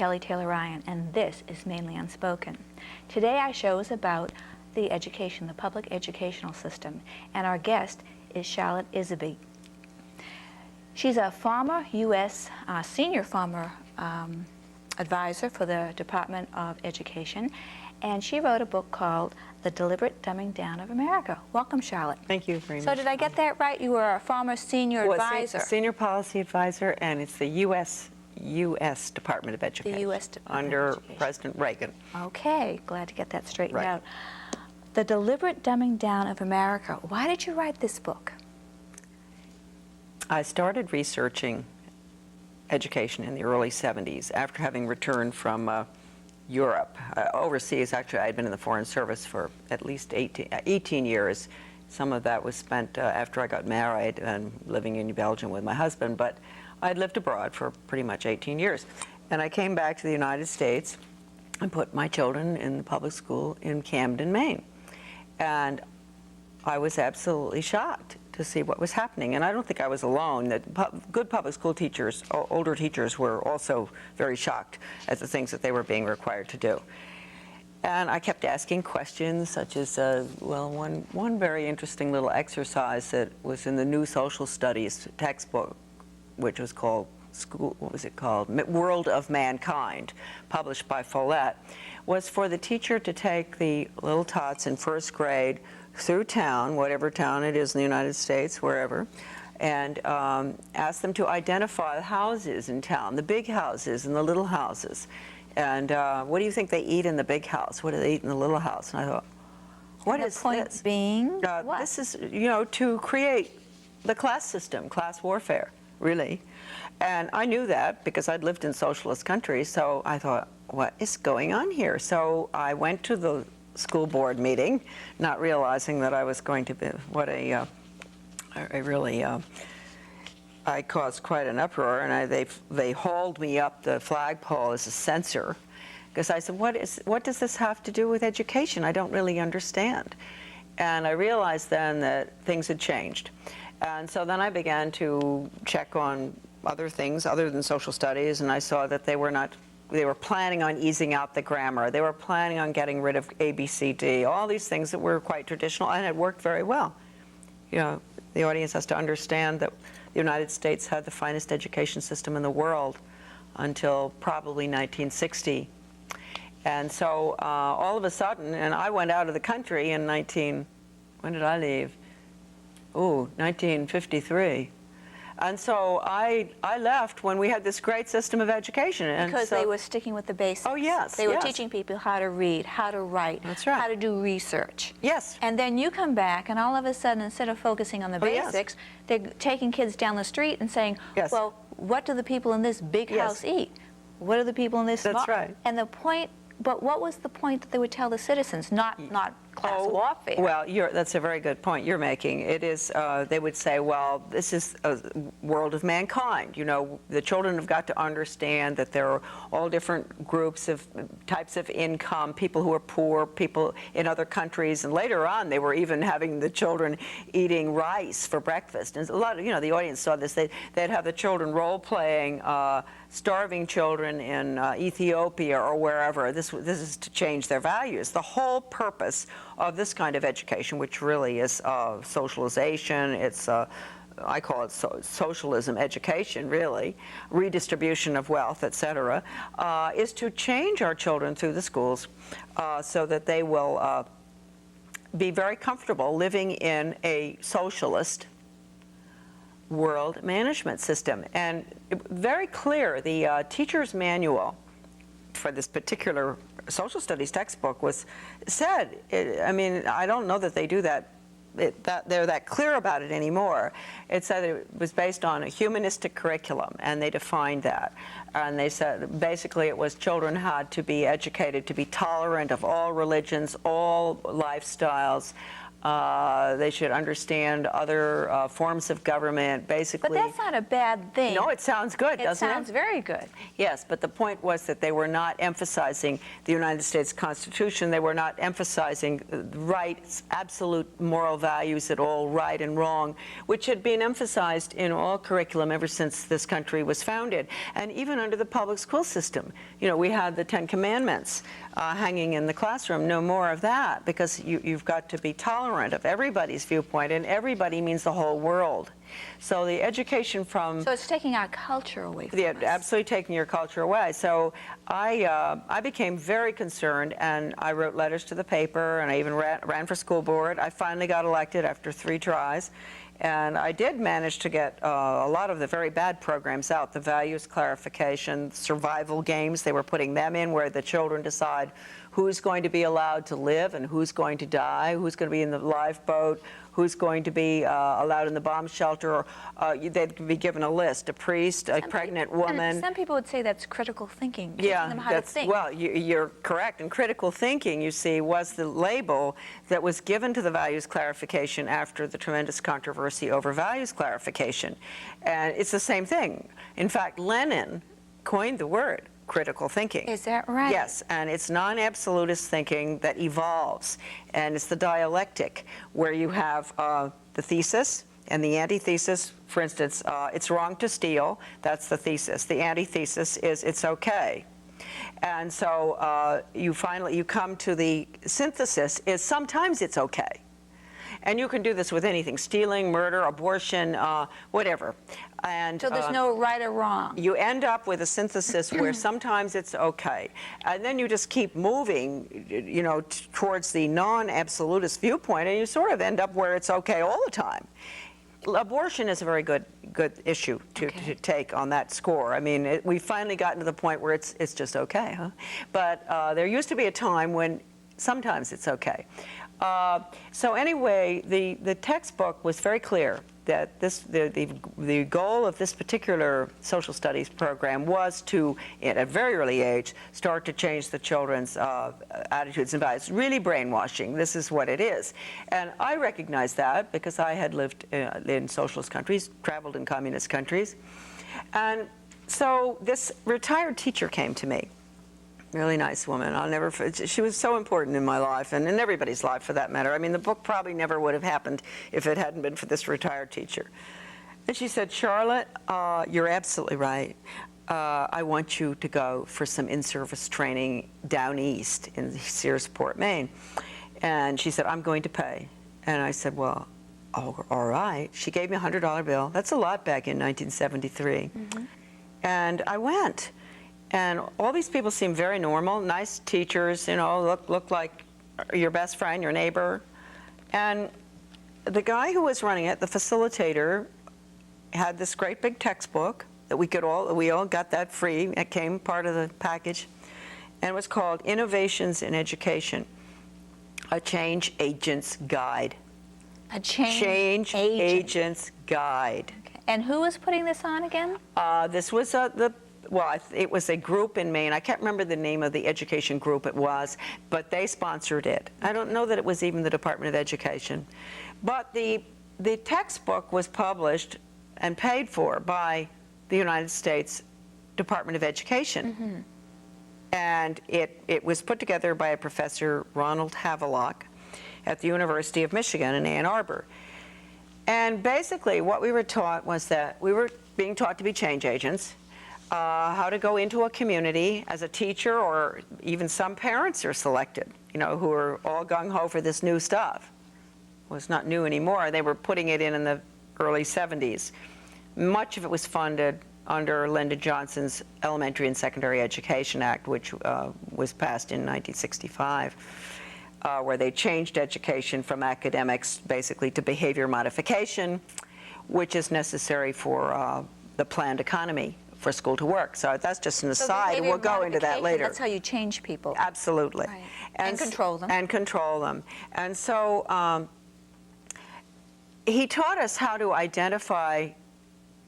Kelly Taylor Ryan, and this is Mainly Unspoken. Today our show is about the education, the public educational system, and our guest is Charlotte Iserbyt. She's a former U.S. Senior former advisor for the Department of Education, and she wrote a book called The Deliberate Dumbing Down of America. Welcome, Charlotte. Thank you very much. So did I get that right? You were a former senior advisor. Senior policy advisor, and it's the U.S. Department of Education. The U.S. Department under of Education. President Reagan. Okay, glad to get that straightened Right. out. The Deliberate Dumbing Down of America. Why did you write this book? I started researching education in the early 70s after having returned from Europe. Overseas, actually, I had been in the Foreign Service for at least 18 years. Some of that was spent after I got married and living in Belgium with my husband, but I had lived abroad for pretty much 18 years. And I came back to the United States and put my children in the public school in Camden, Maine. And I was absolutely shocked to see what was happening. And I don't think I was alone. That good public school teachers, older teachers, were also very shocked at the things that they were being required to do. And I kept asking questions such as, one very interesting little exercise that was in the New Social Studies textbook, which was called World of Mankind, published by Follett, was for the teacher to take the little tots in first grade through town, whatever town it is in the United States, wherever, and ask them to identify the houses in town, the big houses and the little houses. And what do you think they eat in the big house? What do they eat in the little house? And I thought, what is this? The point being, what? This is, to create the class system, class warfare, really. And I knew that because I'd lived in socialist countries, so I thought, what is going on here? So I went to the school board meeting, not realizing that I was going to be, I caused quite an uproar, and they hauled me up the flagpole as a censor, because I said, what does this have to do with education? I don't really understand. And I realized then that things had changed. And so then I began to check on other things other than social studies, and I saw that they were planning on easing out the grammar. They were planning on getting rid of A, B, C, D, all these things that were quite traditional and had worked very well. The audience has to understand that the United States had the finest education system in the world until probably 1960. And so all of a sudden, and I went out of the country in when did I leave? 1953. And so I left when we had this great system of education. And because they were sticking with the basics. Oh, yes. They were teaching people how to read, how to write, That's right. how to do research. Yes. And then you come back, and all of a sudden, instead of focusing on the basics, they're taking kids down the street and saying, well, what do the people in this big house eat? What do the people in this small? That's right. And the point, but what was the point that they would tell the citizens? Not class warfare. Well, that's a very good point you're making. It is, they would say, well, this is a world of mankind. The children have got to understand that there are all different groups of types of income, people who are poor, people in other countries, and later on they were even having the children eating rice for breakfast. And a lot of, the audience saw this. They'd have the children role-playing starving children in Ethiopia or wherever. This is to change their values. The whole purpose of this kind of education, which really is socialization, it's I call it socialism education, really, redistribution of wealth, etc., is to change our children through the schools so that they will be very comfortable living in a socialist world management system. And very clear, the teacher's manual for this particular social studies textbook said, I don't know that they do that, they're that clear about it anymore. It said it was based on a humanistic curriculum, and they defined that. And they said basically it was children had to be educated to be tolerant of all religions, all lifestyles, They should understand other forms of government, basically. But that's not a bad thing. No, it sounds good, doesn't it? It sounds very good. Yes, but the point was that they were not emphasizing the United States Constitution. They were not emphasizing rights, absolute moral values at all, right and wrong, which had been emphasized in all curriculum ever since this country was founded. And even under the public school system, you know, we had the Ten Commandments hanging in the classroom. No more of that, because you've got to be tolerant of everybody's viewpoint, and everybody means the whole world. So the education from... So it's taking our culture away from us. Absolutely taking your culture away. So I became very concerned, and I wrote letters to the paper, and I even ran for school board. I finally got elected after 3 tries. And I did manage to get a lot of the very bad programs out, the values clarification, survival games. They were putting them in where the children decide who's going to be allowed to live and who's going to die, who's going to be in the lifeboat, who's going to be allowed in the bomb shelter. Or they'd be given a list, a priest, a pregnant woman. Some people would say that's critical thinking, teaching Yeah, them how to think. well, you're correct. And critical thinking, you see, was the label that was given to the values clarification after the tremendous controversy over values clarification. And it's the same thing. In fact, Lenin coined the word critical thinking. Is that right? Yes, and it's non-absolutist thinking that evolves. And it's the dialectic where you have the thesis and the antithesis. For instance, it's wrong to steal. That's the thesis. The antithesis is it's okay. And so you come to the synthesis is sometimes it's okay. And you can do this with anything: stealing, murder, abortion, whatever. And So there's no right or wrong. you end up with a synthesis where sometimes it's okay, and then you just keep moving, you know, towards the non-absolutist viewpoint, and you sort of end up where it's okay all the time. Abortion is a very good issue to take on that score. I mean, we've finally gotten to the point where it's just okay, huh? But there used to be a time when sometimes it's okay. So anyway, the textbook was very clear that the goal of this particular social studies program was to, at a very early age, start to change the children's attitudes and values. Really brainwashing. This is what it is. And I recognize that because I had lived in socialist countries, traveled in communist countries. And so this retired teacher came to me. Really nice woman. She was so important in my life, and in everybody's life for that matter. I mean, the book probably never would have happened if it hadn't been for this retired teacher. And she said, "Charlotte, you're absolutely right. I want you to go for some in-service training down east in Searsport, Maine." And she said, "I'm going to pay." And I said, "Well, oh, all right." She gave me a $100 bill. That's a lot back in 1973. Mm-hmm. And I went. And all these people seem very normal, nice teachers, you know, look like your best friend, your neighbor. And the guy who was running it, the facilitator, had this great big textbook that we all got that free. It came part of the package. And it was called Innovations in Education, a Change Agent's Guide. A change Agent's Guide. Okay. And who was putting this on again? This was it was a group in Maine. I can't remember the name of the education group it was, but they sponsored it. I don't know that it was even the Department of Education. But the textbook was published and paid for by the United States Department of Education. Mm-hmm. And it was put together by a professor, Ronald Havelock, at the University of Michigan in Ann Arbor. And basically what we were taught was that we were being taught to be change agents, how to go into a community as a teacher, or even some parents are selected, you know, who are all gung-ho for this new stuff. Well, it's not new anymore. They were putting it in the early 70s. Much of it was funded under Lyndon Johnson's Elementary and Secondary Education Act, which was passed in 1965, where they changed education from academics basically to behavior modification, which is necessary for the planned economy for school to work. So that's just an aside, and we'll go into that later. That's how you change people. Absolutely. Right. And control them. And control them. And so he taught us how to identify,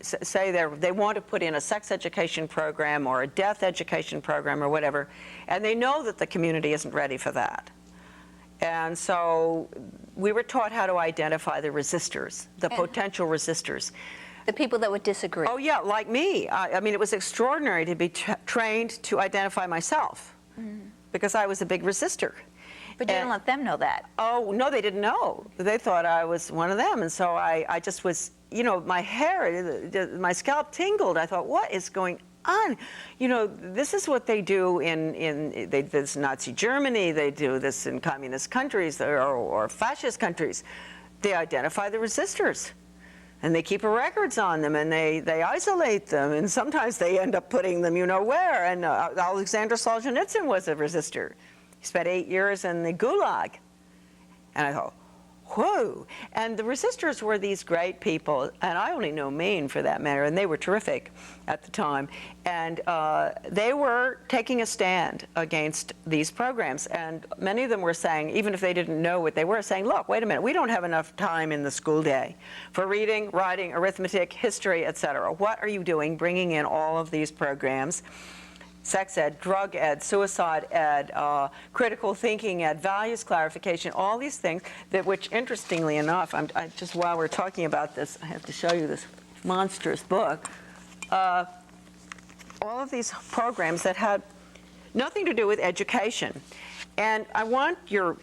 say they want to put in a sex education program or a death education program or whatever, and they know that the community isn't ready for that. And so we were taught how to identify the resistors, the potential resistors. The people that would disagree. Oh yeah, like me. I mean, it was extraordinary to be trained to identify myself because I was a big resistor. But you didn't let them know that. Oh, no, they didn't know. They thought I was one of them. And so I just was, you know, my hair, my scalp tingled. I thought, what is going on? You know, this is what they do in this Nazi Germany. They do this in communist countries or fascist countries. They identify the resistors. And they keep records on them, and they isolate them, and sometimes they end up putting them you know where. And Alexander Solzhenitsyn was a resistor. He spent 8 years in the Gulag. And I thought, whoa. And the resistors were these great people, and I only know Maine for that matter, and they were terrific at the time. And they were taking a stand against these programs. And many of them were saying, even if they didn't know what they were, saying, look, wait a minute, we don't have enough time in the school day for reading, writing, arithmetic, history, etc. What are you doing bringing in all of these programs? Sex ed, drug ed, suicide ed, critical thinking ed, values clarification, all these things that, which interestingly enough, I just while we're talking about this, I have to show you this monstrous book. All of these programs that had nothing to do with education. And I want your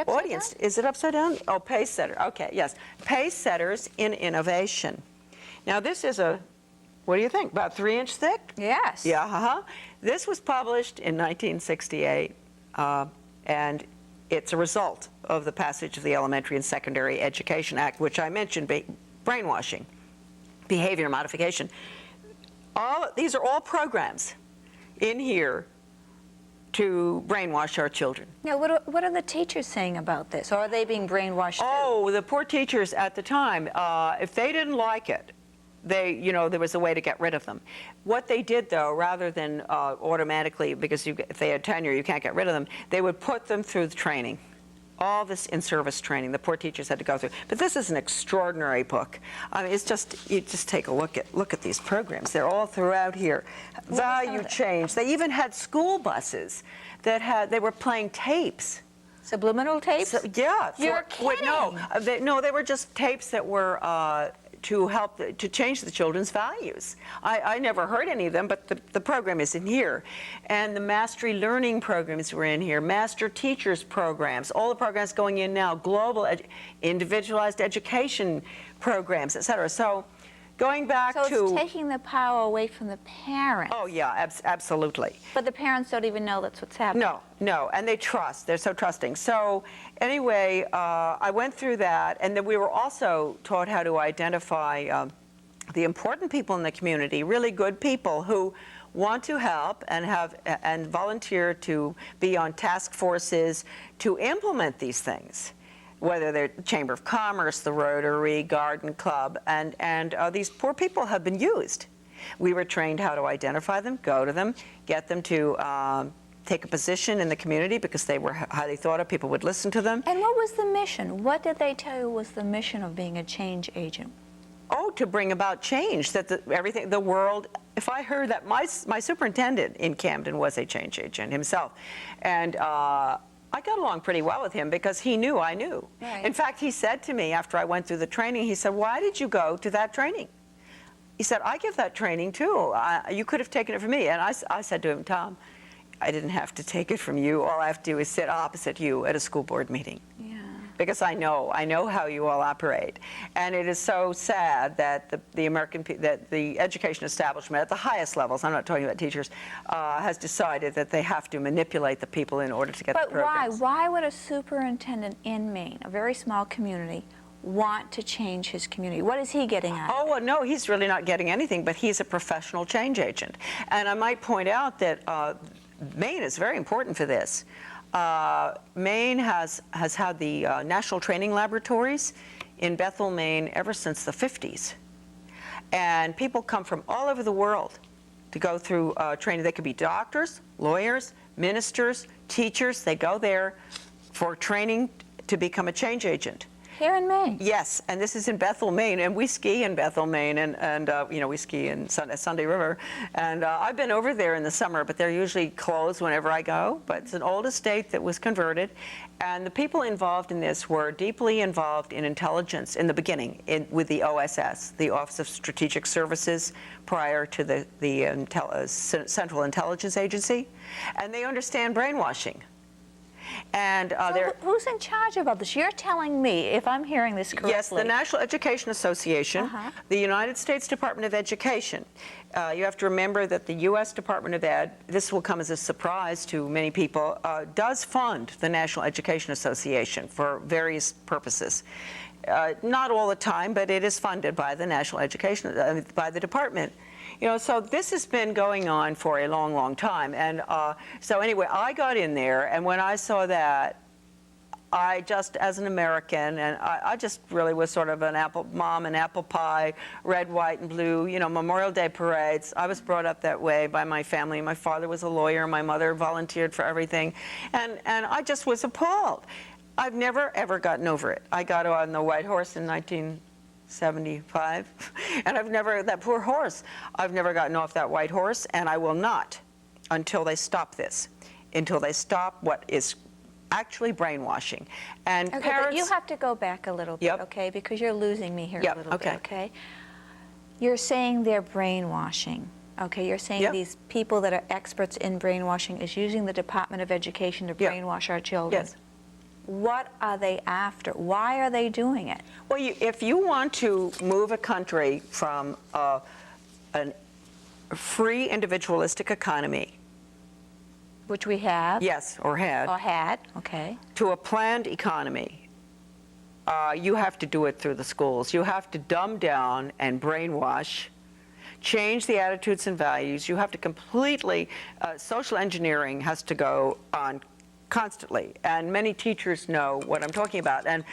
audience, is it upside down? Oh, pace setter, okay, yes. Pace setters in innovation. Now this is a, what do you think, about 3-inch thick? Yes. Yeah, This was published in 1968, and it's a result of the passage of the Elementary and Secondary Education Act, which I mentioned, brainwashing, behavior modification. These are all programs in here to brainwash our children. Now, what are the teachers saying about this? Or are they being brainwashed too? Oh, the poor teachers at the time, if they didn't like it, there was a way to get rid of them. What they did, though, rather than automatically, because if they had tenure, you can't get rid of them, they would put them through the training. All this in-service training the poor teachers had to go through. But this is an extraordinary book. I mean, it's just, you just take a look at these programs. They're all throughout here. Value change. They even had school buses that they were playing tapes. Subliminal tapes? So, yeah. You're kidding. No, they were just tapes that were to help to change the children's values. I never heard any of them, but the program is in here. And the mastery learning programs were in here, master teachers programs, all the programs going in now, global individualized education programs, et cetera. So going back to... So it's taking the power away from the parents. Oh, yeah, absolutely. But the parents don't even know that's what's happening. No, and they trust. They're so trusting. So anyway, I went through that, and then we were also taught how to identify the important people in the community, really good people who want to help and volunteer to be on task forces to implement these things, whether they're Chamber of Commerce, the Rotary, Garden Club, and these poor people have been used. We were trained how to identify them, go to them, get them to take a position in the community because they were highly thought of, people would listen to them. And what was the mission? What did they tell you was the mission of being a change agent? Oh, to bring about change, that the world, if I heard that, my superintendent in Camden was a change agent himself, and I got along pretty well with him because he knew I knew. Right. In fact, he said to me after I went through the training, he said, why did you go to that training? He said, I give that training too. You could have taken it from me. And I said to him, Tom, I didn't have to take it from you. All I have to do is sit opposite you at a school board meeting. Yeah. Because I know how you all operate. And it is so sad that the education establishment at the highest levels, I'm not talking about teachers, has decided that they have to manipulate the people in order to get the programs. But why would a superintendent in Maine, a very small community, want to change his community? What is he getting at? Oh, well, no, he's really not getting anything, but he's a professional change agent. And I might point out that Maine is very important for this. Maine has had the National Training Laboratories in Bethel, Maine ever since the 50s. And people come from all over the world to go through training. They could be doctors, lawyers, ministers, teachers. They go there for training to become a change agent. Here in Maine? Yes, and this is in Bethel, Maine, and we ski in Bethel, Maine, and you know, we ski in Sunday River, and I've been over there in the summer, but they're usually closed whenever I go. But it's an old estate that was converted, and the people involved in this were deeply involved in intelligence in the beginning with the OSS, the Office of Strategic Services, prior to the Central Intelligence Agency, and they understand brainwashing. And So who's in charge of all this? You're telling me, if I'm hearing this correctly. Yes, the National Education Association, the United States Department of Education. You have to remember that the U.S. Department of Ed, this will come as a surprise to many people, does fund the National Education Association for various purposes. Not all the time, but it is funded by the National Education, by the department. You know, so this has been going on for a long, long time. And so anyway, I got in there, and when I saw that, I just, as an American, and I just really was sort of an apple pie, red, white, and blue, you know, Memorial Day parades. I was brought up that way by my family. My father was a lawyer. My mother volunteered for everything. And I just was appalled. I've never, ever gotten over it. I got on the White Horse in 1975, and I've never, that poor horse, I've never gotten off that white horse, and I will not until they stop this, until they stop what is actually brainwashing. And Okay, parents, but you have to go back a little bit, Yep. okay, because you're losing me here Yep, a little okay. bit, okay? You're saying they're brainwashing, okay? You're saying Yep. these people that are experts in brainwashing is using the Department of Education to Yep. brainwash our children. Yes. What are they after? Why are they doing it? well, if you want to move a country from a free individualistic economy, Which we have. yes, or had, Or had, okay. to a planned economy, you have to do it through the schools. You have to dumb down and brainwash, change the attitudes and values. You have to completely, social engineering has to go on constantly, and many teachers know what I'm talking about. And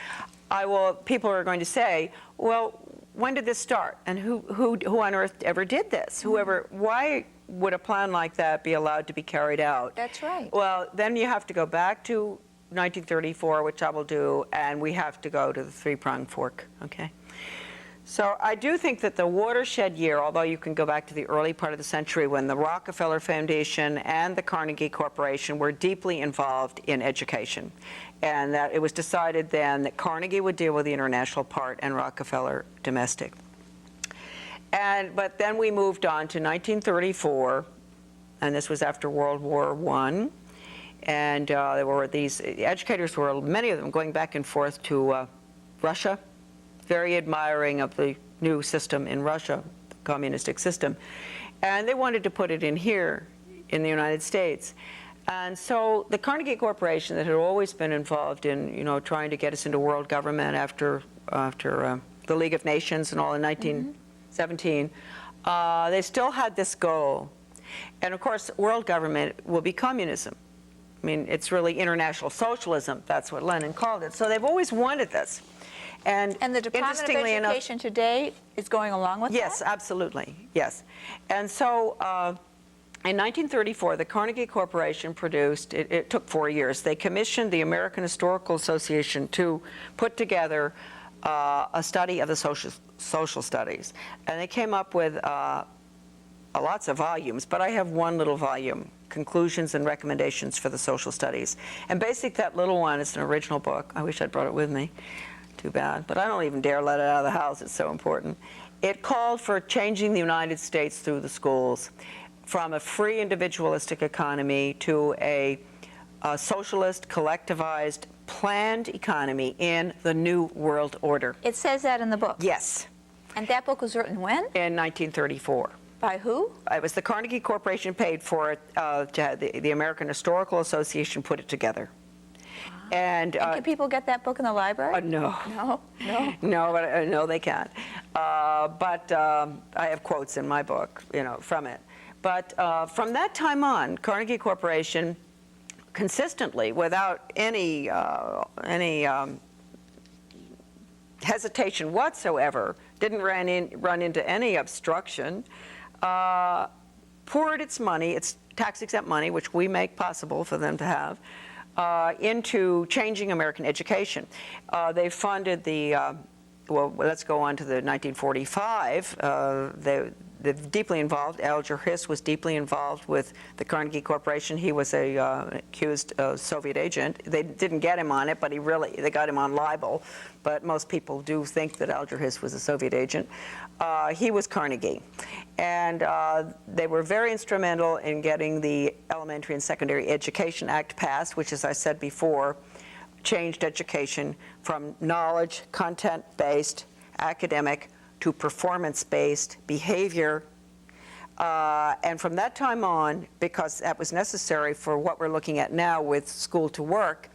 people are going to say, well, when did this start? And who on earth ever did this? Why would a plan like that be allowed to be carried out? That's right. Well, then you have to go back to 1934, which I will do, and we have to go to the three-pronged fork, okay? So I do think that the watershed year, although you can go back to the early part of the century when the Rockefeller Foundation and the Carnegie Corporation were deeply involved in education, and that it was decided then that Carnegie would deal with the international part and Rockefeller domestic. But then we moved on to 1934, and this was after World War I, and there were these educators were, many of them, going back and forth to Russia, very admiring of the new system in Russia, the communistic system. And they wanted to put it in here in the United States. And so the Carnegie Corporation, that had always been involved in, you know, trying to get us into world government after the League of Nations and all in 1917, they still had this goal. And of course, world government will be communism. I mean, it's really international socialism. That's what Lenin called it. So they've always wanted this. And the Department of interestingly enough, Education today is going along with yes, that? absolutely, yes. And so in 1934, the Carnegie Corporation produced, it took 4 years, they commissioned the American Historical Association to put together a study of the social studies. And they came up with lots of volumes, but I have one little volume, Conclusions and Recommendations for the Social Studies. And basically that little one is an original book. I wish I'd brought it with me. Too bad, but I don't even dare let it out of the house. It's so important. It called for changing the United States through the schools from a free individualistic economy to a socialist, collectivized, planned economy in the New World Order. It says that in the book? Yes. And that book was written when? In 1934. By who? It was the Carnegie Corporation paid for it. The American Historical Association put it together. And can people get that book in the library? No. No? No? No, they can't. But I have quotes in my book, you know, from it. But from that time on, Carnegie Corporation consistently, without any hesitation whatsoever, didn't run into any obstruction, poured its money, its tax-exempt money, which we make possible for them to have, into changing American education. They funded the, well, let's go on to the 1945. They're deeply involved. Alger Hiss was deeply involved with the Carnegie Corporation. He was a accused Soviet agent. They didn't get him on it, but they got him on libel. But most people do think that Alger Hiss was a Soviet agent. He was Carnegie. And they were very instrumental in getting the Elementary and Secondary Education Act passed, which, as I said before, changed education from knowledge, content-based, academic, to performance-based behavior. And from that time on, because that was necessary for what we're looking at now with school to work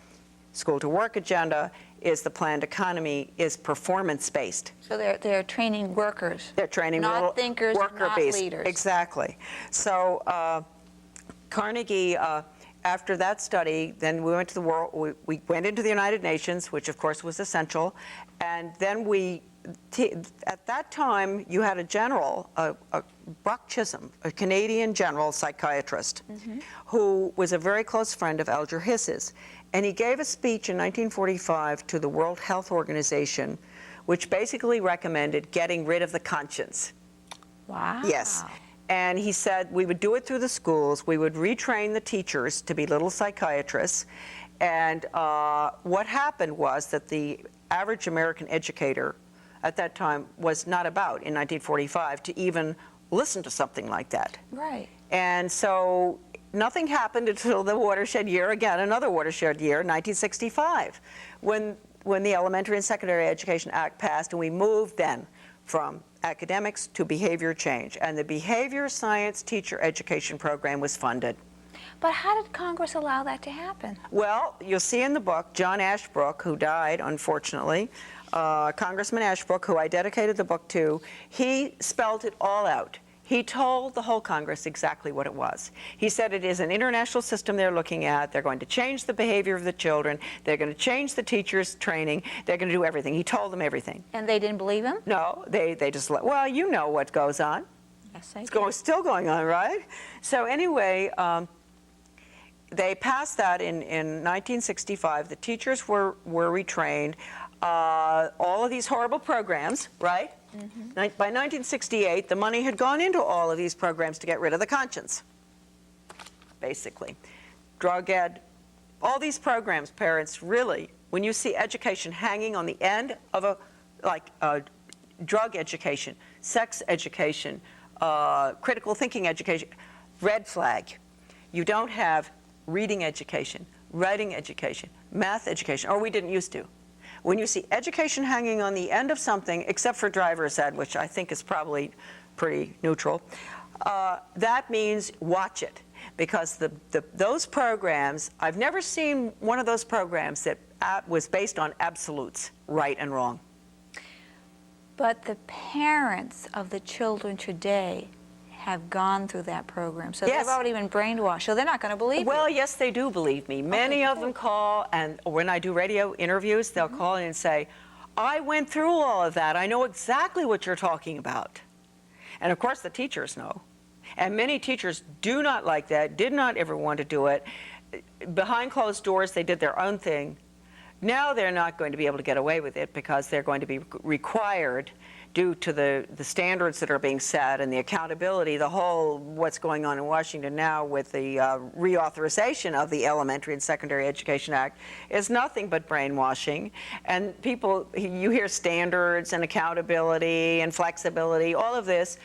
agenda is the planned economy is performance-based. So they're training workers. They're training not little thinkers, worker not bees. leaders. Exactly. So Carnegie, after that study, then we went to the world. We went into the United Nations, which of course was essential, and then at that time, you had a general, Brock Chisholm, a Canadian general psychiatrist, who was a very close friend of Alger Hiss's. And he gave a speech in 1945 to the World Health Organization, which basically recommended getting rid of the conscience. Wow. Yes. And he said we would do it through the schools. We would retrain the teachers to be little psychiatrists. And what happened was that the average American educator at that time was not about, in 1945, to even listen to something like that. Right. And so nothing happened until the watershed year, again, another watershed year, 1965, when the Elementary and Secondary Education Act passed, and we moved then from academics to behavior change. And the behavior science teacher education program was funded. But how did Congress allow that to happen? Well, you'll see in the book, John Ashbrook, who died, unfortunately, Congressman Ashbrook, who I dedicated the book to, he spelled it all out. He told the whole Congress exactly what it was. He said it is an international system they're looking at. They're going to change the behavior of the children. They're going to change the teachers' training. They're going to do everything. He told them everything. And they didn't believe him? No, they just let, well, you know what goes on. Yes, I It's do. still going on, right? So anyway, they passed that in 1965. The teachers were retrained. All of these horrible programs, right? By 1968, the money had gone into all of these programs to get rid of the conscience, basically. Drug ed, all these programs, parents, really, when you see education hanging on the end of drug education, sex education, critical thinking education, red flag. You don't have reading education, writing education, math education, or we didn't used to. When you see education hanging on the end of something, except for driver's ed, which I think is probably pretty neutral, that means watch it. Because those programs, I've never seen one of those programs that was based on absolutes, right and wrong. But the parents of the children today have gone through that program. So Yes. they've already been brainwashed. So they're not going to believe Well, you. yes, they do believe me. Many of them call, and when I do radio interviews, they'll call in and say, I went through all of that. I know exactly what you're talking about. And of course, the teachers know. And many teachers do not like that, did not ever want to do it. Behind closed doors, they did their own thing. Now they're not going to be able to get away with it because they're going to be required, due to the standards that are being set and the accountability, the whole what's going on in Washington now with the reauthorization of the Elementary and Secondary Education Act is nothing but brainwashing. And people, you hear standards and accountability and flexibility, all of this.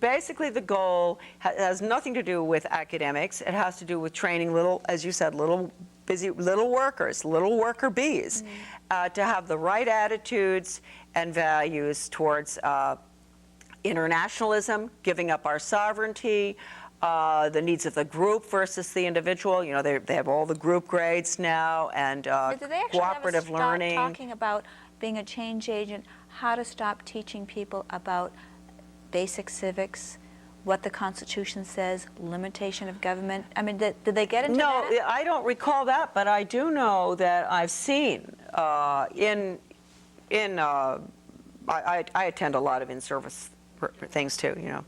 Basically, the goal has nothing to do with academics. It has to do with training little, as you said, little workers, little worker bees, to have the right attitudes and values towards internationalism, giving up our sovereignty, the needs of the group versus the individual. You know, they have all the group grades now, and But do they actually cooperative ever stop learning. talking about being a change agent, how to stop teaching people about basic civics, what the Constitution says, limitation of government? I mean, did they get into No, that? I don't recall that, but I do know that I've seen I attend a lot of in-service things too, you know,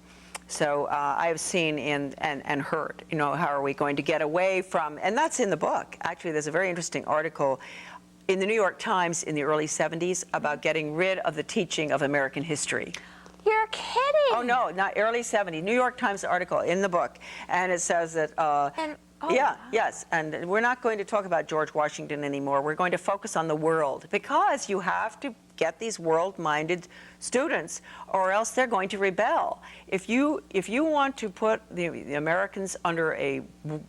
So I have seen and heard, you know, how are we going to get away from, and that's in the book. Actually, there's a very interesting article in the New York Times in the early 70s about getting rid of the teaching of American history. You're kidding. Oh, no, not early 70s. New York Times article in the book. And it says that, yes, and we're not going to talk about George Washington anymore. We're going to focus on the world, because you have to get these world-minded students, or else they're going to rebel. If you want to put the Americans under a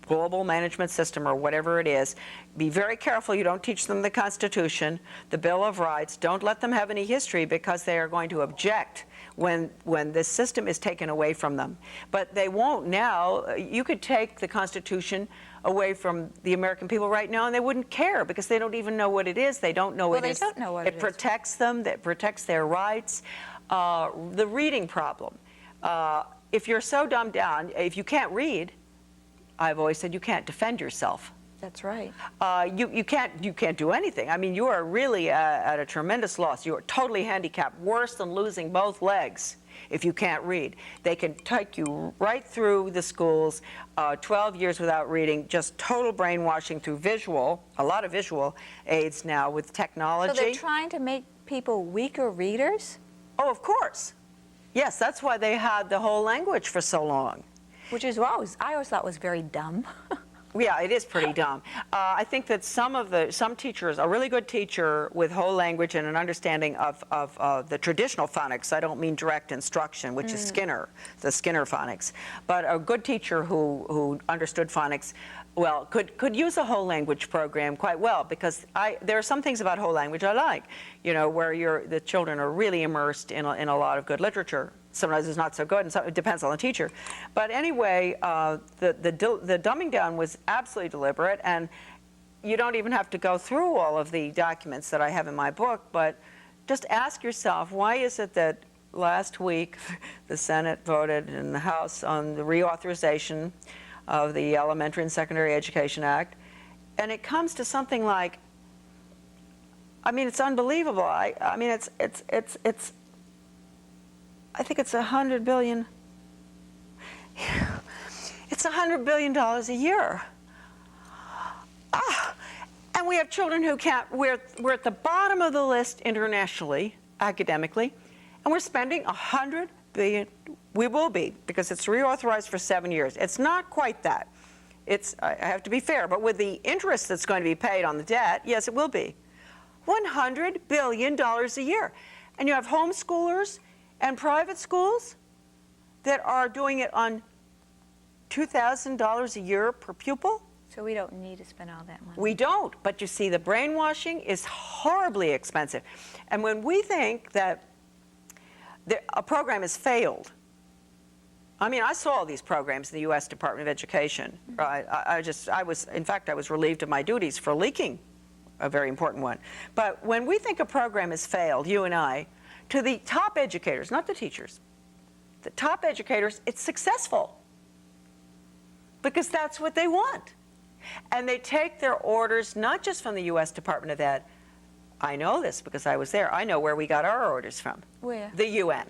global management system or whatever it is, be very careful you don't teach them the Constitution, the Bill of Rights. Don't let them have any history, because they are going to object when this system is taken away from them. But they won't now. You could take the Constitution away from the American people right now, and they wouldn't care, because they don't even know what it is. They don't know what it is. Well, they don't know what it is. It protects them. It protects their rights. The reading problem. If you're so dumbed down, if you can't read, I've always said you can't defend yourself. That's right. You can't do anything. I mean, you are really at a tremendous loss. You are totally handicapped, worse than losing both legs if you can't read. They can take you right through the schools, 12 years without reading, just total brainwashing through visual, a lot of visual aids now with technology. So they're trying to make people weaker readers? Oh, of course. Yes, that's why they had the whole language for so long. Which is I always thought was very dumb. Yeah, it is pretty dumb. I think that some teachers, a really good teacher with whole language and an understanding of the traditional phonics, I don't mean direct instruction, which is Skinner, the Skinner phonics, but a good teacher who understood phonics, well, could use a whole language program quite well, because there are some things about whole language I like, you know, where the children are really immersed in a lot of good literature. Sometimes it's not so good, and it depends on the teacher. But anyway, the dumbing down was absolutely deliberate, and you don't even have to go through all of the documents that I have in my book, but just ask yourself, why is it that last week the Senate voted in the House on the reauthorization of the Elementary and Secondary Education Act, and it comes to something like, I mean, it's unbelievable. I mean, it's I think it's $100 billion. It's $100 billion a year. And we have children who can't. We're at the bottom of the list internationally, academically, and we're spending $100 billion. We will be, because it's reauthorized for 7 years. It's not quite that. I have to be fair, but with the interest that's going to be paid on the debt, yes, it will be. $100 billion a year. And you have homeschoolers and private schools that are doing it on $2,000 a year per pupil. So we don't need to spend all that money. We don't, but you see, the brainwashing is horribly expensive. And when we think that a program has failed, I mean, I saw all these programs in the U.S. Department of Education. Right? In fact, I was relieved of my duties for leaking a very important one. But when we think a program has failed, you and I, to the top educators, not the teachers, the top educators, it's successful, because that's what they want. And they take their orders not just from the U.S. Department of Ed. I know this because I was there. I know where we got our orders from. Where? The UN.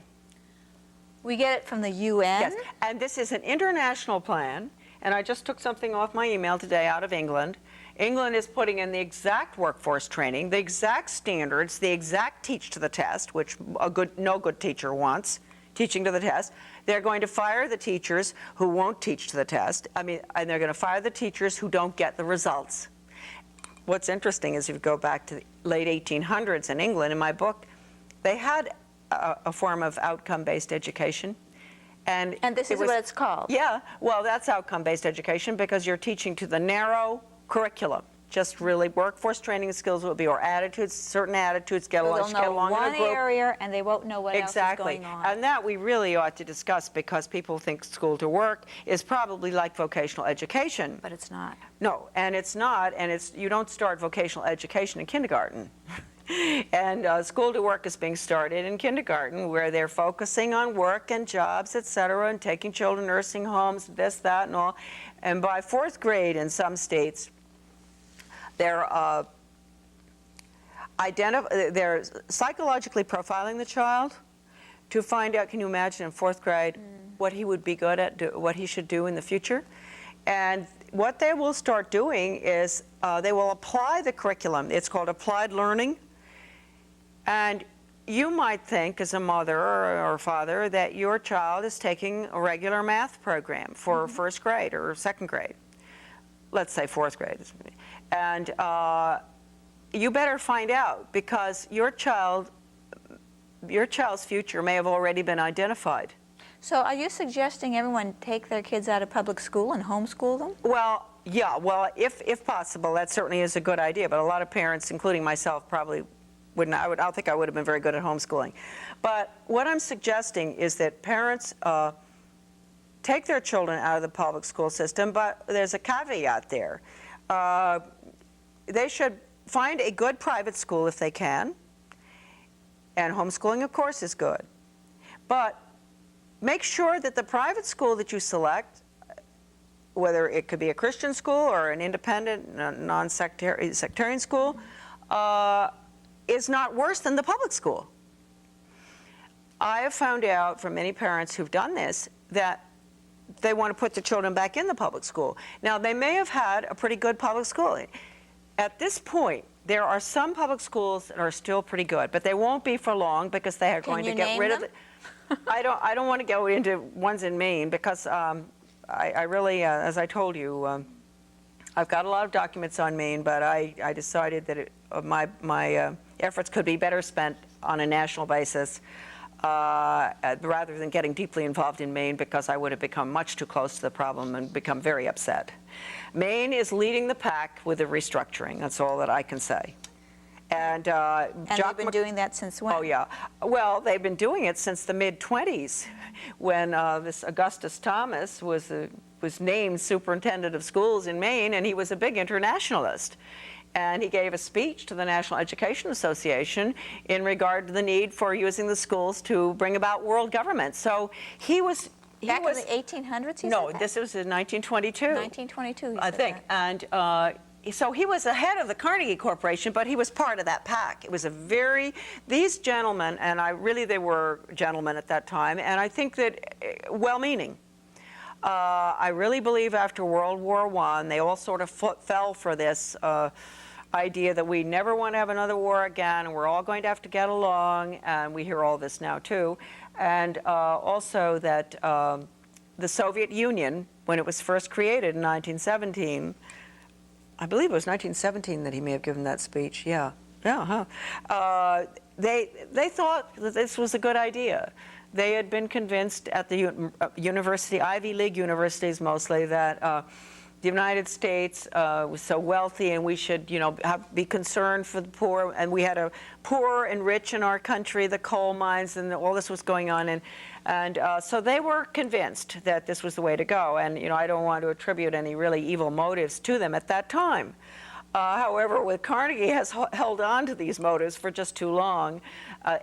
We get it from the UN? Yes, and this is an international plan, and I just took something off my email today out of England. England is putting in the exact workforce training, the exact standards, the exact teach to the test, which no good teacher wants, teaching to the test. They're going to fire the teachers who won't teach to the test. I mean, and they're going to fire the teachers who don't get the results. What's interesting is if you go back to the late 1800s in England, in my book, they had a form of outcome-based education. And this is what it's called? Yeah, well, that's outcome-based education, because you're teaching to the narrow curriculum. Just really workforce training skills will be, or attitudes, certain attitudes, get along in a group. They'll know one area, and they won't know what else is going on. And that we really ought to discuss, because people think school to work is probably like vocational education. But it's not. No, and it's not, and you don't start vocational education in kindergarten. And school to work is being started in kindergarten, where they're focusing on work and jobs, et cetera, and taking children, nursing homes, this, that, and all. And by 4th grade in some states, they're psychologically profiling the child to find out, can you imagine in 4th grade, what he would be good at, what he should do in the future. And what they will start doing is they will apply the curriculum. It's called applied learning. And you might think as a mother or father that your child is taking a regular math program for first grade or second grade. Let's say fourth grade. And you better find out, because your child's future may have already been identified. So are you suggesting everyone take their kids out of public school and homeschool them? Well, yeah, well, if possible, that certainly is a good idea, but a lot of parents, including myself, probably wouldn't. I don't think I would have been very good at homeschooling. But what I'm suggesting is that parents take their children out of the public school system, but there's a caveat there. They should find a good private school if they can, and homeschooling, of course, is good. But make sure that the private school that you select, whether it could be a Christian school or an independent, non-sectarian school, is not worse than the public school. I have found out from many parents who've done this that they want to put their children back in the public school. Now, they may have had a pretty good public school. At this point, there are some public schools that are still pretty good, but they won't be for long, because they are going to get rid of it. I don't want to go into ones in Maine, because I really, as I told you, I've got a lot of documents on Maine, but I decided that my efforts could be better spent on a national basis rather than getting deeply involved in Maine, because I would have become much too close to the problem and become very upset. Maine is leading the pack with the restructuring. That's all that I can say. And they've been doing that since when? Oh, yeah. Well, they've been doing it since the mid-20s, when this Augustus Thomas was named superintendent of schools in Maine, and he was a big internationalist. And he gave a speech to the National Education Association in regard to the need for using the schools to bring about world government. So he was... Back in the 1800s, he No, said that? this was in 1922. 1922, he I said think. that. And so he was the head of the Carnegie Corporation, but he was part of that pack. It was these gentlemen, and they were gentlemen at that time, and I think that well-meaning. I really believe after World War I, they all sort of fell for this idea that we never want to have another war again, and we're all going to have to get along, and we hear all this now too. And also that the Soviet Union, when it was first created in 1917, I believe it was 1917 that he may have given that speech, yeah. Yeah, huh? They thought that this was a good idea. They had been convinced at the university, Ivy League universities mostly, that the United States was so wealthy, and we should, be concerned for the poor. And we had a poor and rich in our country, the coal mines, and all this was going on. And so they were convinced that this was the way to go. And, I don't want to attribute any really evil motives to them at that time. However, with Carnegie has held on to these motives for just too long,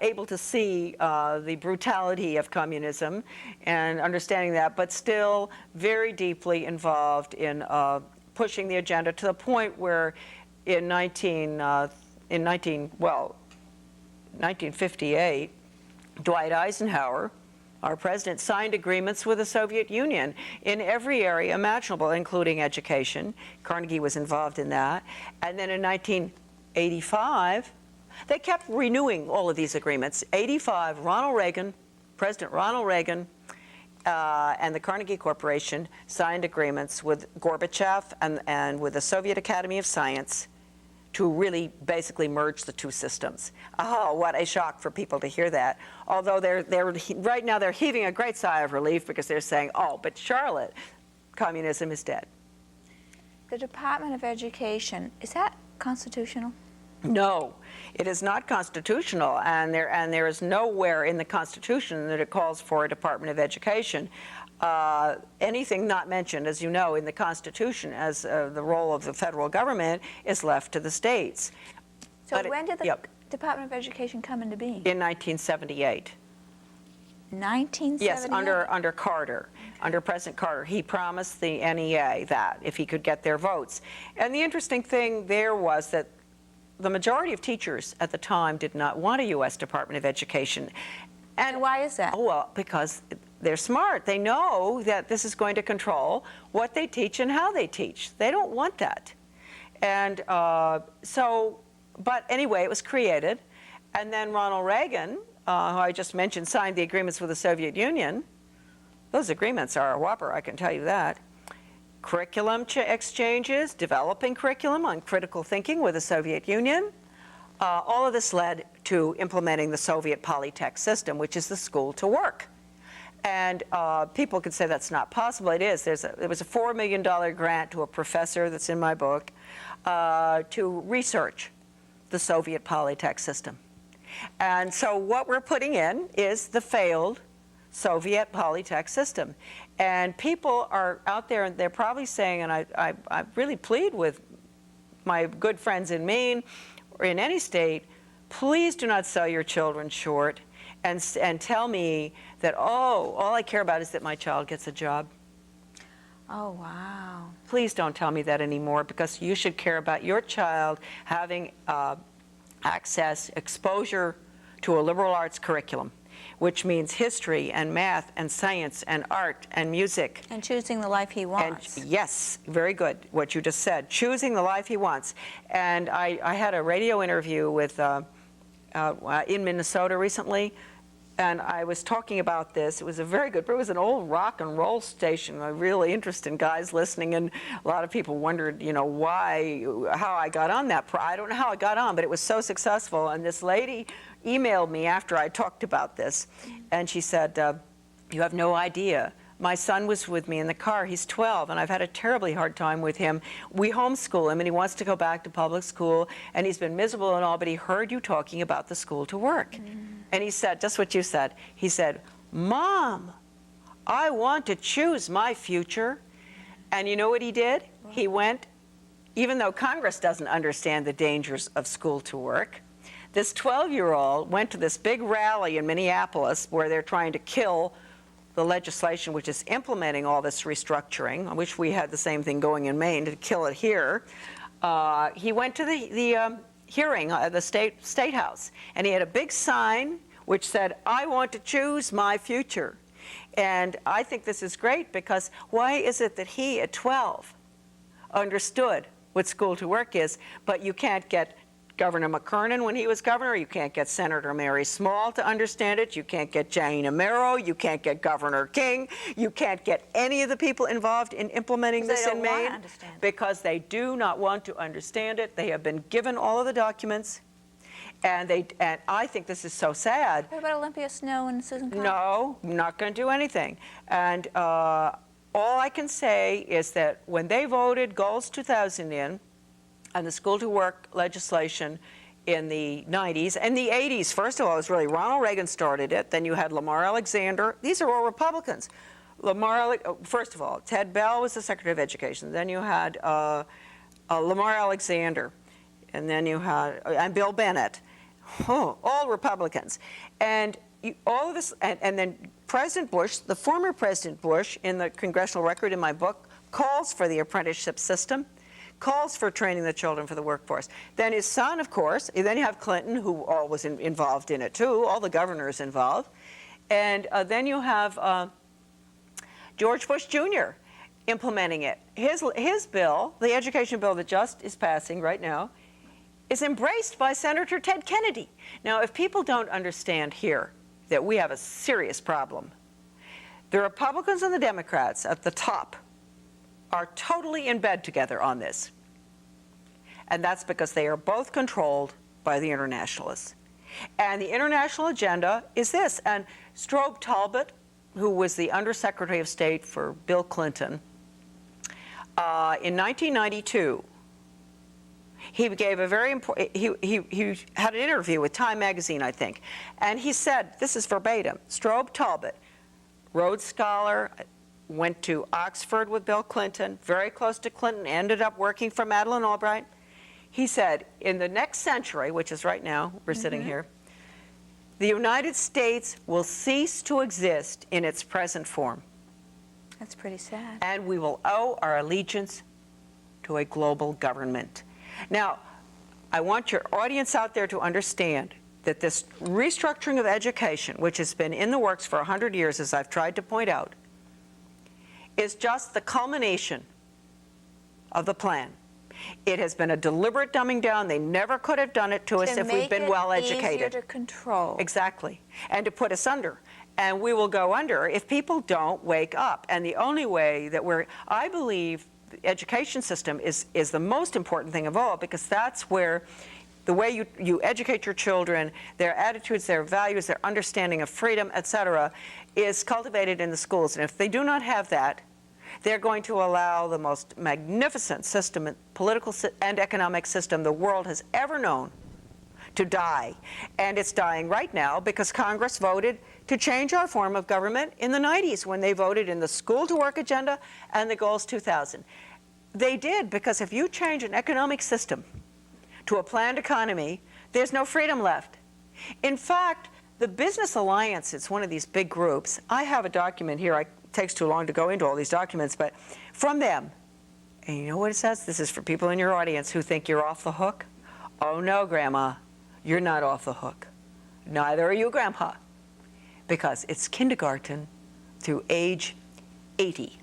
able to see the brutality of communism and understanding that, but still very deeply involved in pushing the agenda to the point where in 1958, Dwight Eisenhower, our president, signed agreements with the Soviet Union in every area imaginable, including education. Carnegie was involved in that. And then in 1985, they kept renewing all of these agreements. 85, President Ronald Reagan, and the Carnegie Corporation signed agreements with Gorbachev and with the Soviet Academy of Science to really basically merge the two systems. Oh, what a shock for people to hear that. Although right now they're heaving a great sigh of relief, because they're saying, oh, but Charlotte, communism is dead. The Department of Education, is that constitutional? No, it is not constitutional, and there is nowhere in the Constitution that it calls for a Department of Education. Anything not mentioned, as you know, in the Constitution as the role of the federal government is left to the states. So when did the Department of Education come into being? In 1978. 1978? Yes, under Carter, under President Carter. He promised the NEA that if he could get their votes. And the interesting thing there was that the majority of teachers at the time did not want a U.S. Department of Education. And why is that? Oh, well, because they're smart. They know that this is going to control what they teach and how they teach. They don't want that. And but anyway, it was created. And then Ronald Reagan, who I just mentioned, signed the agreements with the Soviet Union. Those agreements are a whopper, I can tell you that. Curriculum exchanges, developing curriculum on critical thinking with the Soviet Union. All of this led to implementing the Soviet Polytech system, which is the school to work. And people could say that's not possible. It is. There was a $4 million grant to a professor that's in my book to research the Soviet Polytech system. And so what we're putting in is the failed Soviet Polytech system. And people are out there, and they're probably saying, and I really plead with my good friends in Maine or in any state, please do not sell your children short and tell me that, oh, all I care about is that my child gets a job. Oh, wow. Please don't tell me that anymore, because you should care about your child having access, exposure to a liberal arts curriculum, which means history and math and science and art and music. And choosing the life he wants. And yes, very good, what you just said. Choosing the life he wants. And I had a radio interview with in Minnesota recently, and I was talking about this. It was a very good, it was an old rock and roll station, really interesting guys listening, and a lot of people wondered, you know, how I got on that. I don't know how I got on, but it was so successful. And this lady emailed me after I talked about this, and she said, you have no idea. My son was with me in the car. He's 12, and I've had a terribly hard time with him. We homeschool him, and he wants to go back to public school, and he's been miserable and all, but he heard you talking about the school to work. And he said, just what you said, he said, Mom, I want to choose my future. And you know what he did? He went, even though Congress doesn't understand the dangers of school to work, this 12-year-old went to this big rally in Minneapolis where they're trying to kill the legislation which is implementing all this restructuring. I wish we had the same thing going in Maine to kill it here. He went to the hearing at the State House, and he had a big sign which said, I want to choose my future. And I think this is great, because why is it that he at 12 understood what school to work is, but you can't get Governor McKernan when he was governor, you can't get Senator Mary Small to understand it, you can't get Jane Amero, you can't get Governor King, you can't get any of the people involved in implementing this in Maine, because they do not want to understand it. They have been given all of the documents, and I think this is so sad. What about Olympia Snow and Susan Collins? No, not going to do anything. And all I can say is that when they voted Goals 2000 in, and the school to work legislation in the 90s and the 80s. First of all, it was really Ronald Reagan started it. Then you had Lamar Alexander. These are all Republicans. First of all, Ted Bell was the Secretary of Education. Then you had Lamar Alexander, and then you had and Bill Bennett. All Republicans. And all of this, and then President Bush, the former President Bush, in the congressional record in my book, calls for the apprenticeship system, calls for training the children for the workforce. Then his son, of course, and then you have Clinton, who was involved in it too, all the governors involved. And then you have George Bush Jr. implementing it. His bill, the education bill that just is passing right now, is embraced by Senator Ted Kennedy. Now, if people don't understand here that we have a serious problem, the Republicans and the Democrats at the top are totally in bed together on this. And that's because they are both controlled by the internationalists. And the international agenda is this. And Strobe Talbot, who was the Undersecretary of State for Bill Clinton, in 1992, he gave a very important, he had an interview with Time magazine, I think, and he said, this is verbatim, Strobe Talbot, Rhodes Scholar, went to Oxford with Bill Clinton, very close to Clinton, ended up working for Madeleine Albright. He said, in the next century, which is right now, we're sitting here, the United States will cease to exist in its present form. That's pretty sad. And we will owe our allegiance to a global government. Now, I want your audience out there to understand that this restructuring of education, which has been in the works for 100 years, as I've tried to point out, is just the culmination of the plan. It has been a deliberate dumbing down. They never could have done it to us if we'd been well educated. To make it easier to control. Exactly. And to put us under. And we will go under if people don't wake up. And the only way that I believe the education system is the most important thing of all, because that's where the way you educate your children, their attitudes, their values, their understanding of freedom, etc., is cultivated in the schools. And if they do not have that, they're going to allow the most magnificent system, political and economic system the world has ever known, to die. And it's dying right now because Congress voted to change our form of government in the 90s when they voted in the School to Work agenda and the Goals 2000. They did, because if you change an economic system to a planned economy, there's no freedom left. In fact, the Business Alliance, it's one of these big groups. I have a document here. It takes too long to go into all these documents, but from them, and you know what it says? This is for people in your audience who think you're off the hook. Oh no, Grandma, you're not off the hook. Neither are you, Grandpa, because it's kindergarten through age 80.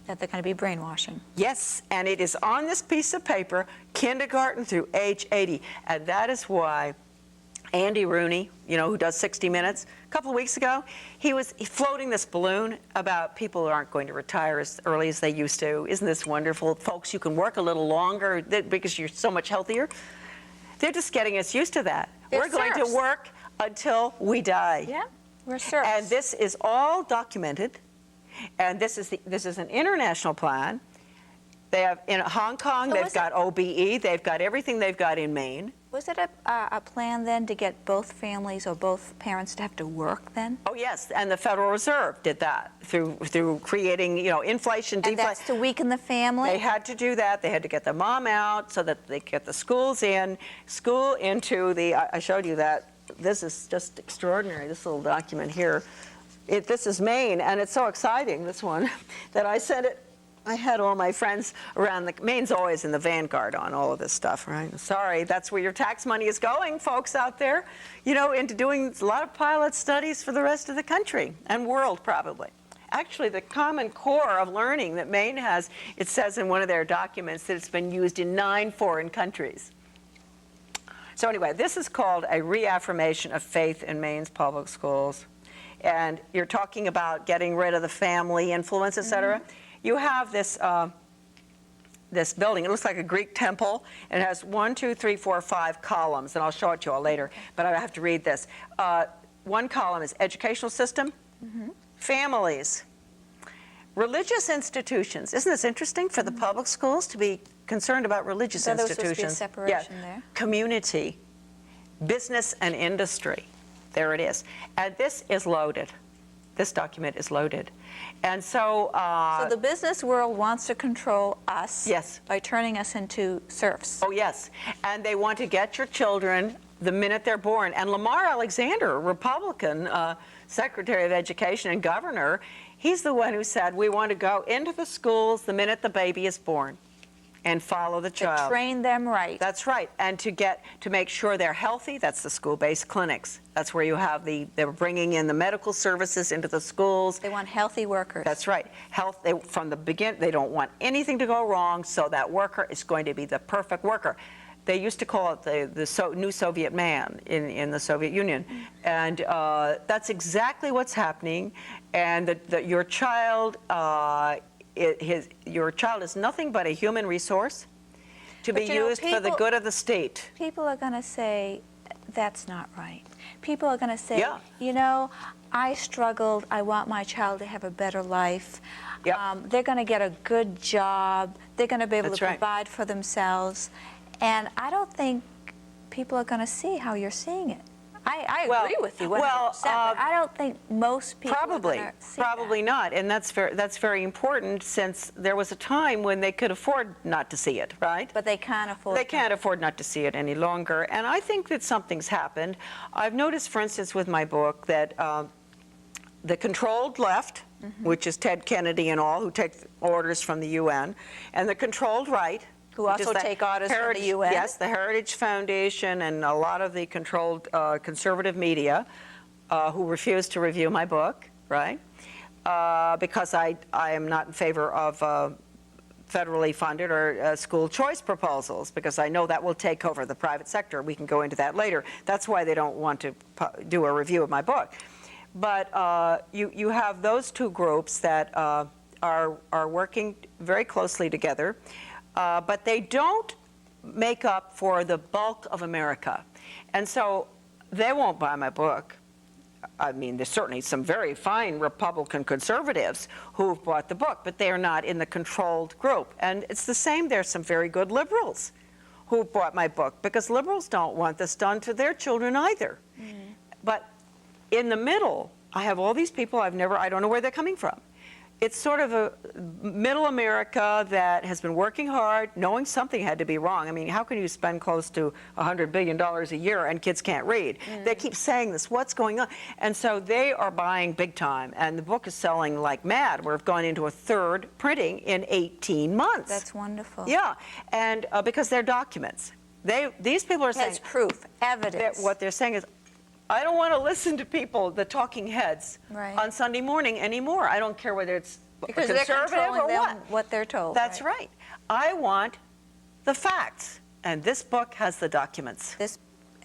That they're going to be brainwashing. Yes, and it is on this piece of paper, kindergarten through age 80. And that is why Andy Rooney, you know, who does 60 Minutes, a couple of weeks ago, he was floating this balloon about people who aren't going to retire as early as they used to. Isn't this wonderful? Folks, you can work a little longer because you're so much healthier. They're just getting us used to that. We're going to work until we die. Yeah, we're serfs. And this is all documented. And this is an international plan. They have in Hong Kong, they've got OBE, they've got everything they've got in Maine. Was it a plan then to get both families or both parents to have to work then? Oh yes, and the Federal Reserve did that through creating, you know, inflation, deflation. And that's to weaken the family? They had to do that. They had to get the mom out so that they get the schools into the, I showed you that. This is just extraordinary, this little document here. This is Maine, and it's so exciting, this one, that I sent it. I had all my friends around. Maine's always in the vanguard on all of this stuff, right? Sorry, that's where your tax money is going, folks out there, you know, into doing a lot of pilot studies for the rest of the country and world, probably. Actually, the Common Core of learning that Maine has, it says in one of their documents that it's been used in 9 foreign countries. So anyway, this is called a reaffirmation of faith in Maine's public schools. And you're talking about getting rid of the family influence, et cetera. Mm-hmm. You have this this building. It looks like a Greek temple. It has 1, 2, 3, 4, 5 columns, and I'll show it to you all later. But I have to read this. One column is educational system, families, religious institutions. Isn't this interesting for the public schools to be concerned about religious institutions? There was supposed to be a separation there. Community, business and industry. There it is. And this is loaded. This document is loaded. And so... so the business world wants to control us yes. by turning us into serfs. Oh, yes. And they want to get your children the minute they're born. And Lamar Alexander, Republican Secretary of Education and Governor, he's the one who said we want to go into the schools the minute the baby is born and follow the child. To train them right. That's right. And to make sure they're healthy, that's the school-based clinics. That's where you have they're bringing in the medical services into the schools. They want healthy workers. That's right. From the beginning, they don't want anything to go wrong, so that worker is going to be the perfect worker. They used to call it the new Soviet man in the Soviet Union. And that's exactly what's happening. And your child your child is nothing but a human resource to be used for the good of the state. People are going to say, that's not right. People are going to say, yeah. you know, I struggled. I want my child to have a better life. Yep. They're going to get a good job. They're going to be able That's to right. provide for themselves. And I don't think people are going to see how you're seeing it. I agree with you 100%, but I don't think most people are going to see Probably that. not, and that's very important, since there was a time when they could afford not to see it, right? But they can't afford. They can't afford not to see it any longer, and I think that something's happened. I've noticed, for instance, with my book, that the controlled left, which is Ted Kennedy and all, who take orders from the UN, and the controlled right, Who which is also the take orders from the UN. Yes, the Heritage Foundation and a lot of the controlled conservative media who refuse to review my book, right? Because I am not in favor of federally funded or school choice proposals, because I know that will take over the private sector. We can go into that later. That's why they don't want to do a review of my book. But you have those two groups that are working very closely together, but they don't make up for the bulk of America. And so they won't buy my book. I mean, there's certainly some very fine Republican conservatives who've bought the book, but they are not in the controlled group. And it's the same. There's some very good liberals who bought my book, because liberals don't want this done to their children either. But in the middle, I have all these people I don't know where they're coming from. It's sort of a middle America that has been working hard, knowing something had to be wrong. I mean, how can you spend close to $100 billion a year and kids can't read? They keep saying this, what's going on? And so they are buying big time, and the book is selling like mad. We've gone into a third printing in 18 months. That's wonderful. Yeah, and because they're documents. These people are saying... That's proof, evidence. What they're saying is, I don't want to listen to people, the talking heads, Right. on Sunday morning anymore. I don't care whether it's Because they're conservative controlling or them, what. what they're told. That's right. I want the facts, and this book has the documents. It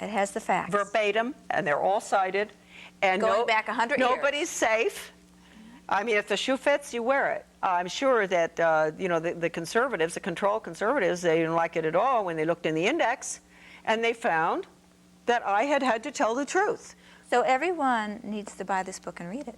has the facts. Verbatim, and they're all cited. And Going back 100 years. Nobody's safe. I mean, if the shoe fits, you wear it. I'm sure that, the conservatives, the controlled conservatives, they didn't like it at all when they looked in the index, and they found that I had to tell the truth. So everyone needs to buy this book and read it.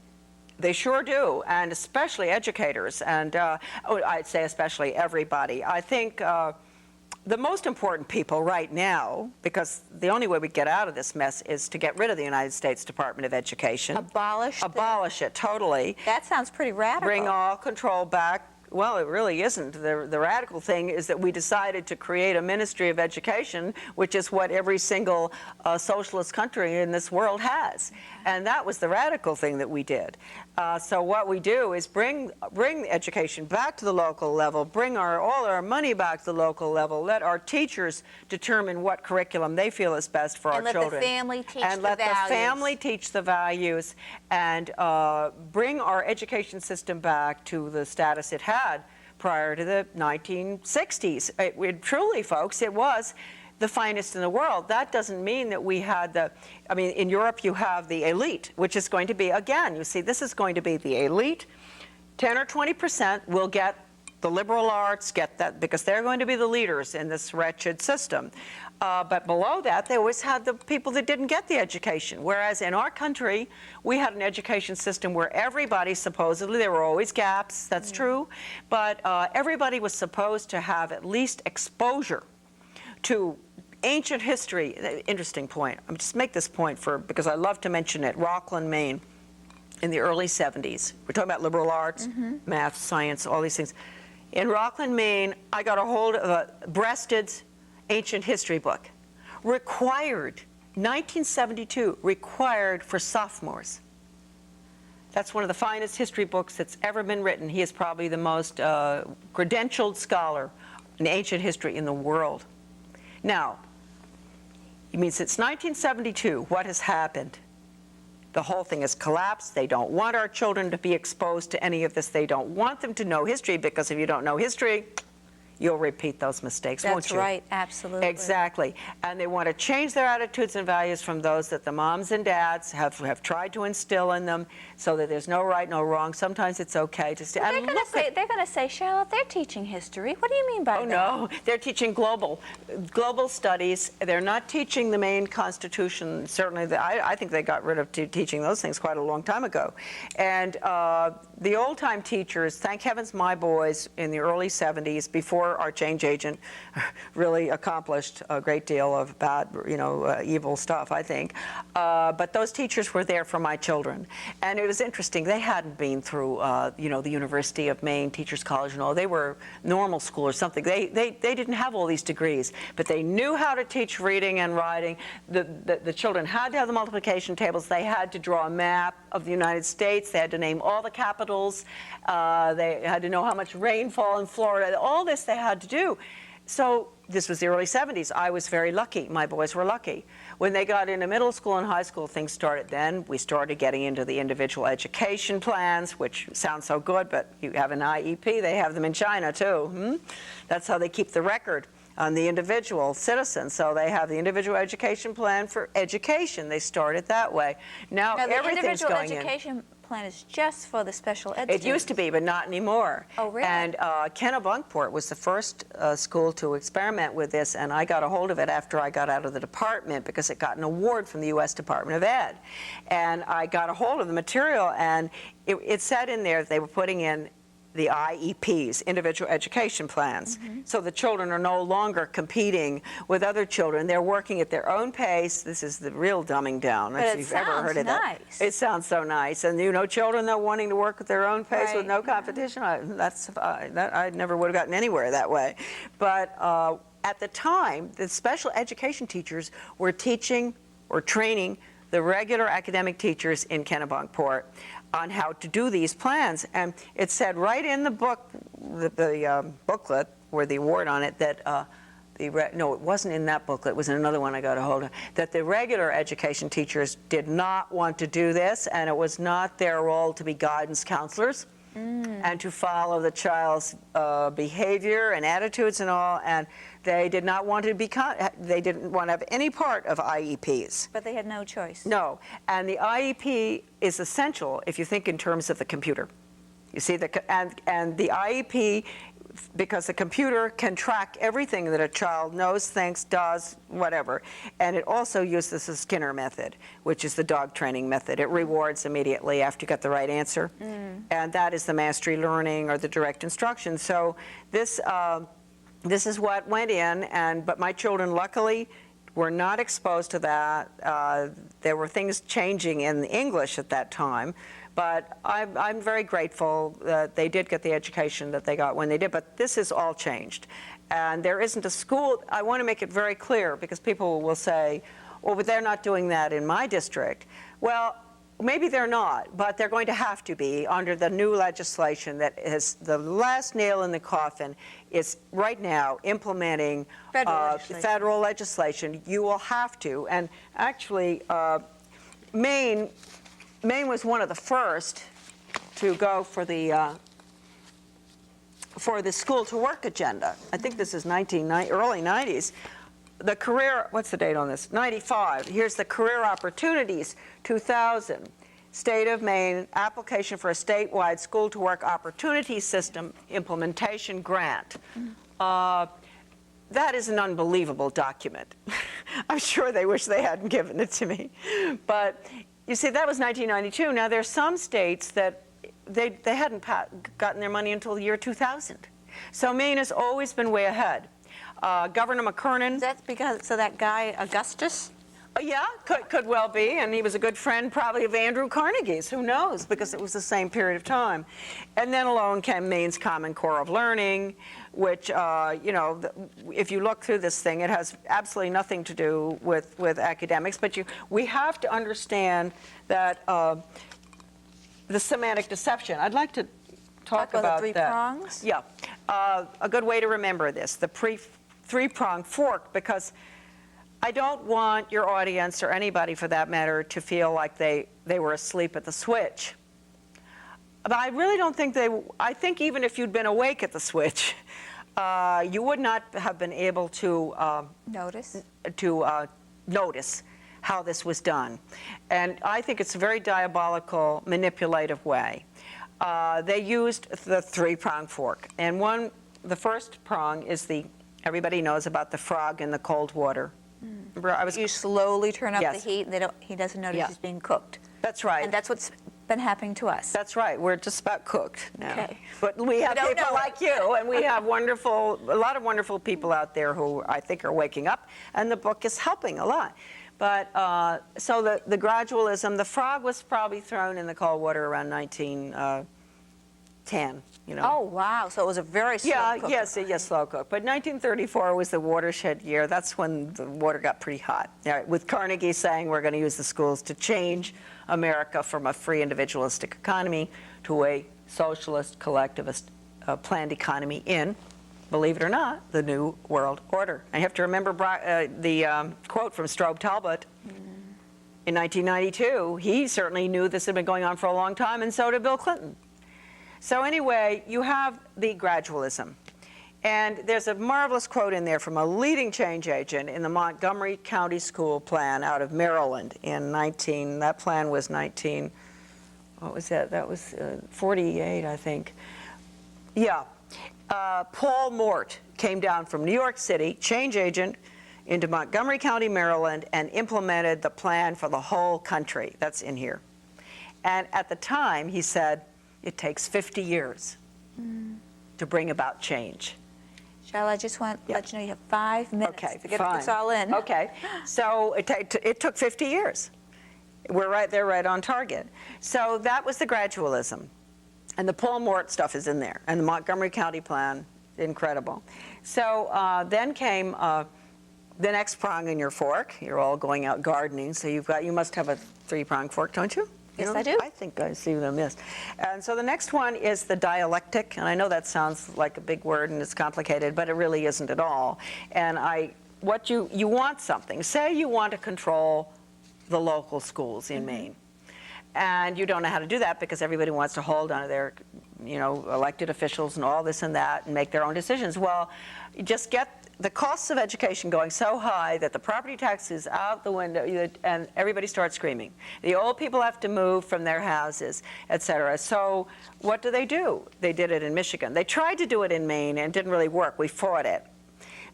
They sure do, and especially educators, and I'd say especially everybody. I think the most important people right now, because the only way we get out of this mess is to get rid of the United States Department of Education. Abolish it, totally. That sounds pretty radical. Bring all control back. Well, it really isn't. The radical thing is that we decided to create a Ministry of Education, which is what every single socialist country in this world has. And that was the radical thing that we did. So what we do is bring education back to the local level, bring all our money back to the local level, let our teachers determine what curriculum they feel is best for our children. And let the family teach the values. And let the family teach the values, and bring our education system back to the status it had prior to the 1960s. Truly, folks, it was the finest in the world. That doesn't mean that we had in Europe you have the elite, which is going to be, again, you see, this is going to be the elite. 10 or 20% will get the liberal arts, get that, because they're going to be the leaders in this wretched system. But below that, they always had the people that didn't get the education. Whereas in our country, we had an education system where everybody, supposedly, there were always gaps, that's true, but everybody was supposed to have at least exposure to ancient history. Interesting point. I'm just make this point because I love to mention it. Rockland, Maine, in the early 70s. We're talking about liberal arts, math, science, all these things. In Rockland, Maine, I got a hold of a Breasted's ancient history book. Required, 1972, required for sophomores. That's one of the finest history books that's ever been written. He is probably the most credentialed scholar in ancient history in the world. Now, I mean, since 1972, what has happened? The whole thing has collapsed. They don't want our children to be exposed to any of this. They don't want them to know history, because if you don't know history, you'll repeat those mistakes, won't you? That's right, absolutely. Exactly. And they want to change their attitudes and values from those that the moms and dads have tried to instill in them, so that there's no right, no wrong. Sometimes it's okay to stay. Well, they're going to say, Charlotte, they're teaching history. What do you mean by that? Oh, no. They're teaching global studies. They're not teaching the Maine Constitution. Certainly, I think they got rid of teaching those things quite a long time ago. And the old-time teachers, thank heavens my boys in the early 70s, before our change agent really accomplished a great deal of bad, evil stuff, I think. But those teachers were there for my children. And it was interesting. They hadn't been through, the University of Maine Teachers College and all. They were normal school or something. They didn't have all these degrees, but they knew how to teach reading and writing. The children had to have the multiplication tables. They had to draw a map of the United States. They had to name all the capitals. They had to know how much rainfall in Florida. All this they had to do. So this was the early 70s. I was very lucky. My boys were lucky. When they got into middle school and high school, things started then. We started getting into the individual education plans, which sounds so good, but you have an IEP. They have them in China, too. That's how they keep the record on the individual citizen. So they have the individual education plan for education. They started that way. Now the everything's individual going in. education plan is just for the special ed It students. used to be, but not anymore. Oh, really? And Kennebunkport was the first school to experiment with this, and I got a hold of it after I got out of the department because it got an award from the U.S. Department of Ed. And I got a hold of the material, and it said in there that they were putting in the IEPs, individual education plans. So the children are no longer competing with other children. They're working at their own pace. This is the real dumbing down, But if it you've ever heard of sounds that. nice. It sounds so nice. And children though wanting to work at their own pace with Right, no yeah. competition, I never would have gotten anywhere that way. But at the time, the special education teachers were teaching or training the regular academic teachers in Kennebunkport on how to do these plans. And it said right in the book, the booklet, or the award on it, that no, it wasn't in that booklet, it was in another one I got a hold of, that the regular education teachers did not want to do this, and it was not their role to be guidance counselors and to follow the child's behavior and attitudes and all, and they did not want to they didn't want to have any part of IEPs. But they had no choice. No, and the IEP is essential if you think in terms of the computer. You see, and the IEP, because the computer can track everything that a child knows, thinks, does, whatever. And it also uses the Skinner method, which is the dog training method. It rewards immediately after you get the right answer. And that is the mastery learning or the direct instruction. So this is what went in, but my children luckily were not exposed to that. There were things changing in English at that time, but I'm very grateful that they did get the education that they got when they did, but this has all changed. And there isn't a school, I want to make it very clear, because people will say, oh, but they're not doing that in my district. Well, maybe they're not, but they're going to have to be under the new legislation that is the last nail in the coffin is right now implementing federal legislation. You will have to. And actually, Maine was one of the first to go for the school to work agenda. I think this is early 90s. The career, what's the date on this? 95. Here's the Career Opportunities 2000. State of Maine application for a statewide school to work opportunity system implementation grant. That is an unbelievable document. I'm sure they wish they hadn't given it to me. But you see, that was 1992. Now there's some states that they hadn't gotten their money until the year 2000. So Maine has always been way ahead. Governor McKernan. That's because, so that guy, Augustus? Yeah, could well be, and he was a good friend probably of Andrew Carnegie's, who knows, because it was the same period of time. And then along came Maine's Common Core of Learning, which, if you look through this thing, it has absolutely nothing to do with academics, but we have to understand that the semantic deception. I'd like to talk about the three that. prongs? Yeah, a good way to remember this, the three-pronged fork, because I don't want your audience, or anybody for that matter, to feel like they were asleep at the switch. But I really don't think I think even if you'd been awake at the switch, you would not have been able to notice how this was done. And I think it's a very diabolical, manipulative way. They used the three-pronged fork. And the first prong is everybody knows about the frog in the cold water. You slowly turn up Yes. the heat, and he doesn't notice Yeah. he's being cooked. That's right. And that's what's been happening to us. That's right. We're just about cooked now. Okay. But we have don't people know like you, and we have a lot of wonderful people out there who I think are waking up, and the book is helping a lot. But so the gradualism, the frog was probably thrown in the cold water around 1910. Oh, wow. So it was a very slow cooker. Yes, slow cook. But 1934 was the watershed year. That's when the water got pretty hot. With Carnegie saying we're going to use the schools to change America from a free individualistic economy to a socialist, collectivist, planned economy in believe it or not, the New World Order. I have to remember the quote from Strobe Talbot in 1992. He certainly knew this had been going on for a long time, and so did Bill Clinton. So anyway, you have the gradualism. And there's a marvelous quote in there from a leading change agent in the Montgomery County School Plan out of Maryland in that plan was what was that? That was 48, I think. Yeah. Paul Mort came down from New York City, change agent, into Montgomery County, Maryland, and implemented the plan for the whole country. That's in here. And at the time, he said, it takes 50 years to bring about change. Charlotte, I just want to let you know you have 5 minutes to get this all in. Okay, so it took 50 years. We're right there, right on target. So that was the gradualism. And the Paul Mort stuff is in there. And the Montgomery County plan, incredible. So then came the next prong in your fork. You're all going out gardening, so you must have a 3-prong fork, don't you? Yes, I do. I think I see them, yes. And so the next one is the dialectic, and I know that sounds like a big word and it's complicated, but it really isn't at all. And you want something. Say you want to control the local schools in Maine, and you don't know how to do that because everybody wants to hold on to their, elected officials and all this and that and make their own decisions. Well, you just get the costs of education going so high that the property tax is out the window and everybody starts screaming. The old people have to move from their houses, et cetera. So what do? They did it in Michigan. They tried to do it in Maine and it didn't really work. We fought it.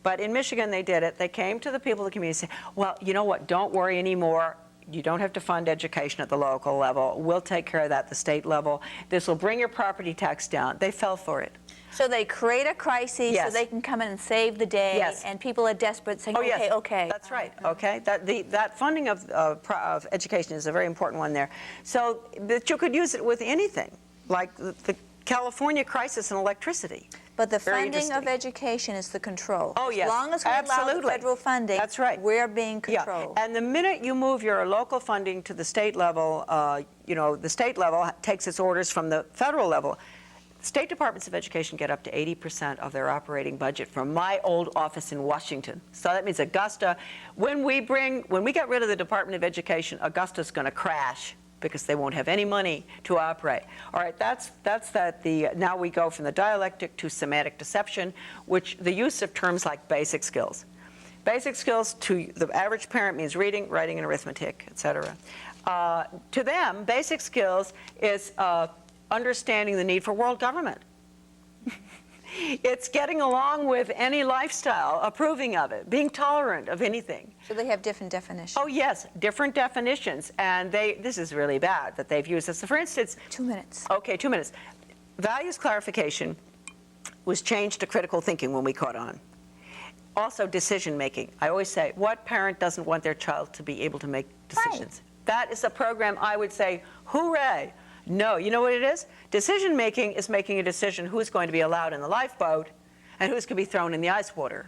But in Michigan, they did it. They came to the people of the community and said, well, you know what, don't worry anymore. You don't have to fund education at the local level. We'll take care of that at the state level. This will bring your property tax down. They fell for it. So they create a crisis so they can come in and save the day, and people are desperate saying, okay. That's right, okay. That funding of education is a very important one there. So that you could use it with anything, like the California crisis in electricity. But the funding of education is the control. Oh, yes, as long as we allow the federal funding, that's right. We're being controlled. Yeah. And the minute you move your local funding to the state level, the state level takes its orders from the federal level. State departments of education get up to 80% of their operating budget from my old office in Washington. So that means Augusta, when we get rid of the Department of Education, Augusta's going to crash because they won't have any money to operate. All right, now we go from the dialectic to semantic deception, which the use of terms like basic skills. Basic skills to the average parent means reading, writing, and arithmetic, et cetera. To them, basic skills is understanding the need for world government. It's getting along with any lifestyle, approving of it, being tolerant of anything. So they have different definitions. Oh, yes, different definitions. And this is really bad that they've used this. So for instance... 2 minutes. Okay, 2 minutes. Values clarification was changed to critical thinking when we caught on. Also, decision making. I always say, what parent doesn't want their child to be able to make decisions? Right. That is a program I would say, hooray. No, you know what it is? Decision making is making a decision who's going to be allowed in the lifeboat and who's going to be thrown in the ice water.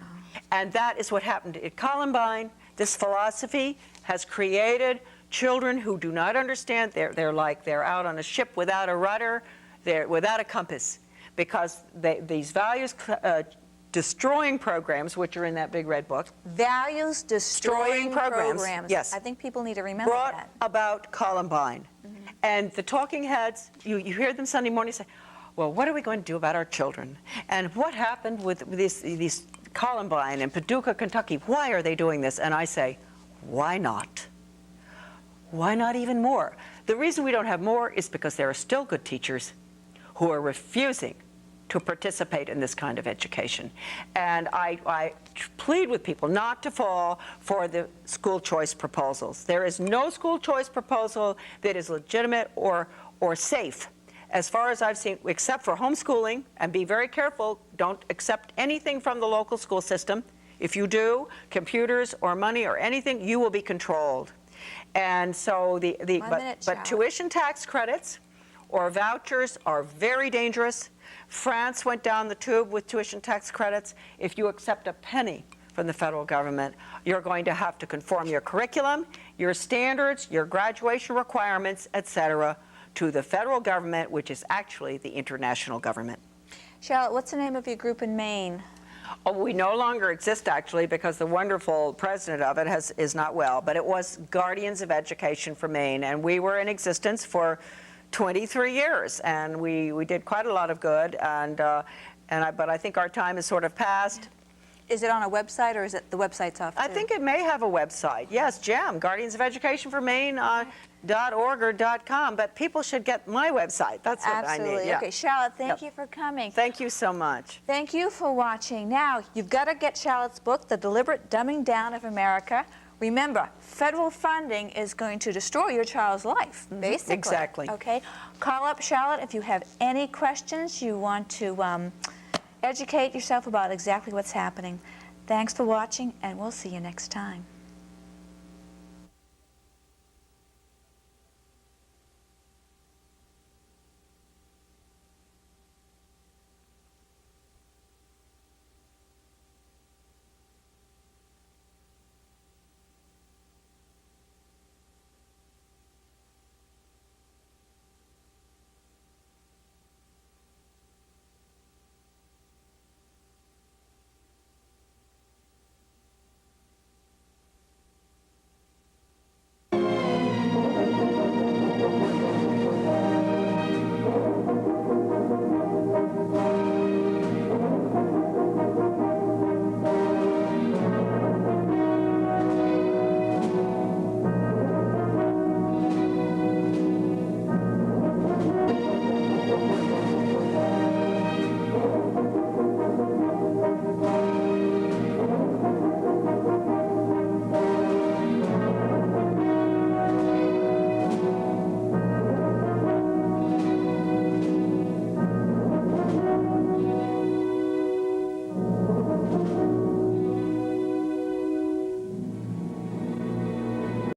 And that is what happened at Columbine. This philosophy has created children who do not understand. They're like they're out on a ship without a rudder, they're without a compass, because these values destroying programs, which are in that big red book. Values destroying programs. Yes. I think people need to remember brought that. About Columbine. And the talking heads, you hear them Sunday morning say, well, what are we going to do about our children? And what happened with these Columbine and Paducah, Kentucky? Why are they doing this? And I say, why not? Why not even more? The reason we don't have more is because there are still good teachers who are refusing to participate in this kind of education. And I plead with people not to fall for the school choice proposals. There is no school choice proposal that is legitimate or safe, as far as I've seen, except for homeschooling. And be very careful, don't accept anything from the local school system. If you do, computers or money or anything, you will be controlled. And so but tuition tax credits or vouchers are very dangerous. France went down the tube with tuition tax credits. If you accept a penny from the federal government, you're going to have to conform your curriculum, your standards, your graduation requirements, et cetera, to the federal government, which is actually the international government. Charlotte, what's the name of your group in Maine? Oh, we no longer exist, actually, because the wonderful president of it is not well. But it was Guardians of Education for Maine, and we were in existence for 23 years, and we did quite a lot of good. But I think our time is sort of past. Is it on a website, or is it the website's off too? I think it may have a website. Yes, GEM, Guardians of Education for Maine. .org or .com, but people should get my website. That's what I need. Yeah. Okay, Charlotte, thank you for coming. Thank you so much. Thank you for watching. Now, you've got to get Charlotte's book, The Deliberate Dumbing Down of America. Remember, federal funding is going to destroy your child's life, basically. Exactly. Okay? Call up Charlotte if you have any questions, you want to educate yourself about exactly what's happening. Thanks for watching, and we'll see you next time.